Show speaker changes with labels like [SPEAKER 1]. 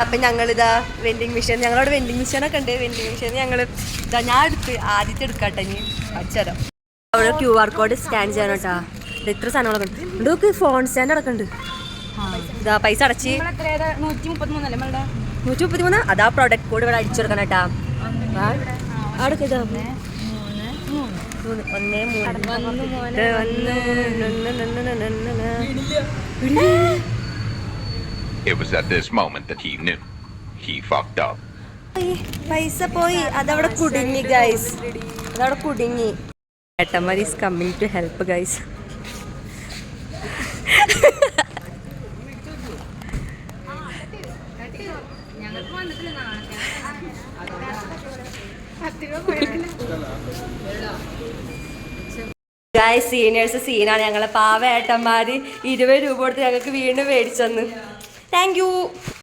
[SPEAKER 1] അപ്പം ഞങ്ങളിതാ vending machine, ഞങ്ങളവിടെ വെൻഡിങ് മെഷീനൊക്കെ ഉണ്ട്. വെൻഡിങ് മെഷീൻ ഞങ്ങൾ ഇതാ ഞാൻ ആദ്യത്തെ എടുക്കാട്ടെ, ഇനി അടിച്ചതരാം. അവിടെ QR കോഡ് സ്കാൻ ചെയ്യാൻ കേട്ടാ. ഇത് ഇത്ര സാധനങ്ങളൊക്കെ ഉണ്ട്. ഇതൊക്കെ ഫോൺ സ്റ്റാൻഡ് അടക്കമുണ്ട്. ഇതാ പൈസ അടച്ച് 133. അതാ പ്രൊഡക്റ്റ് കോഡ് ഇവിടെ അടിച്ചെടുക്കണം കേട്ടാ. അടുക്ക ഇതാ 1
[SPEAKER 2] It was at this moment that he knew he fucked up.
[SPEAKER 1] പൈസ പോയി. അതവിടെ കുടുങ്ങി ഗൈസ്, അതവിടെ കുടുങ്ങി. ഏട്ടന്മാർ is coming to help guys. Guys seniors സീനാണ്. ഞങ്ങളെ പാവ ഏട്ടന്മാർ 20 രൂപ കൊടുത്ത് ഞങ്ങൾക്ക് വീണ്ടും മേടിച്ചെന്ന്. Thank you.